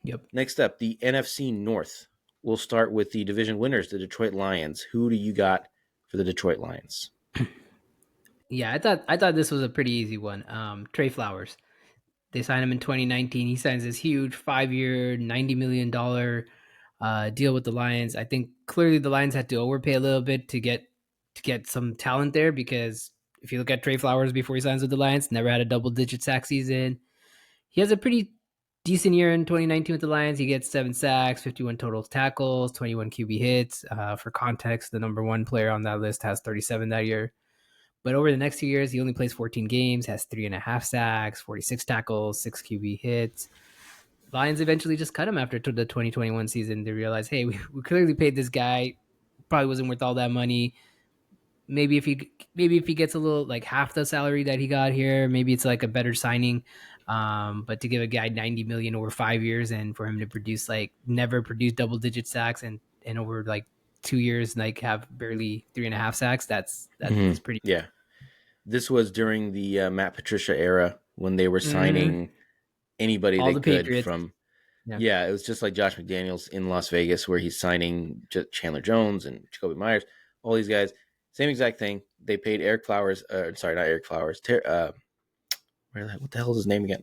Yep. Next up, the NFC North. We'll start with the division winners, the Detroit Lions. Who do you got for the Detroit Lions? Yeah, I thought this was a pretty easy one. Trey Flowers. They signed him in 2019. He signs this huge 5-year, $90 million deal with the Lions. I think clearly the Lions had to overpay a little bit to get some talent there because if you look at Trey Flowers before he signs with the Lions, never had a double-digit sack season. He has a pretty decent year in 2019 with the Lions. He gets 7 sacks, 51 total tackles, 21 QB hits. For context, the number one player on that list has 37 that year. But over the next 2 years, he only plays 14 games, has 3.5 sacks, 46 tackles, 6 QB hits. Lions eventually just cut him after the 2021 season. They realized, hey, we clearly paid this guy. Probably wasn't worth all that money. Maybe if he gets a little like half the salary that he got here, maybe it's like a better signing. But to give a guy 90 million over 5 years and for him to produce like never produce double digit sacks and over like 2 years like have barely 3.5 sacks, that's pretty. Yeah, this was during the Matt Patricia era when they were Mm-hmm. signing anybody All they the could Patriots. from. Yeah. Yeah, it was just like Josh McDaniels in Las Vegas, where he's signing Chandler Jones and Jacoby Myers, all these guys. Same exact thing. They paid Eric Flowers. Sorry, not Eric Flowers. What the hell is his name again?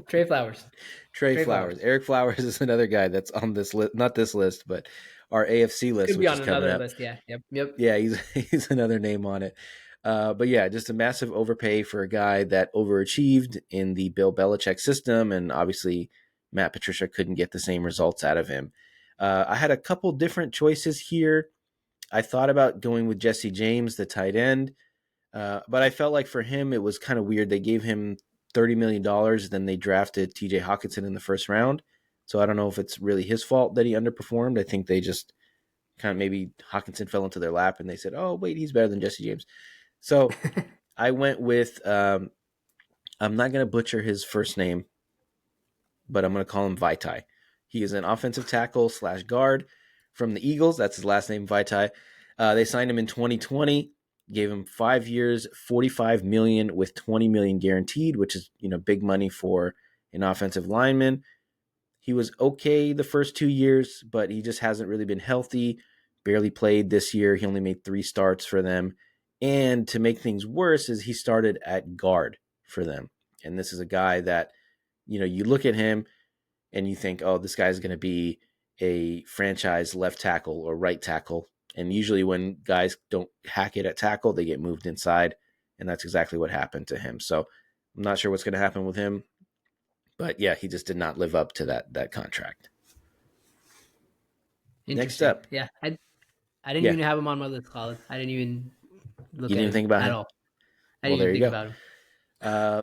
Trey Flowers. Trey Trey Flowers. Flowers. Eric Flowers is another guy that's on this list, not this list, but our AFC list, Could be which on is coming another up. list. Yeah. Yep. Yep. Yeah, he's another name on it. But yeah, just a massive overpay for a guy that overachieved in the Bill Belichick system, and obviously Matt Patricia couldn't get the same results out of him. I had a couple different choices here. I thought about going with Jesse James, the tight end, but I felt like for him it was kind of weird. They gave him $30 million, then they drafted T.J. Hawkinson in the first round. So I don't know if it's really his fault that he underperformed. I think they just kind of maybe Hawkinson fell into their lap and they said, "Oh, wait, he's better than Jesse James." So I went with I'm not going to butcher his first name, but I'm going to call him Vaitai. He is an offensive tackle slash guard from the Eagles. That's his last name, Vaitai. They signed him in 2020, gave him 5 years, 45 million with 20 million guaranteed, which is big money for an offensive lineman. He was okay the first 2 years, but he just hasn't really been healthy. Barely played this year. He only made 3 starts for them. And to make things worse, is he started at guard for them. And this is a guy that, you look at him and you think, oh, this guy's going to be a franchise left tackle or right tackle. And usually when guys don't hack it at tackle, they get moved inside. And that's exactly what happened to him. So I'm not sure what's going to happen with him. But yeah, he just did not live up to that contract. Next Interesting. up, Yeah. I didn't yeah, even have him on my list, Colin. I didn't even look you at didn't him think about at him. all. I Well, didn't there even you think go. about him.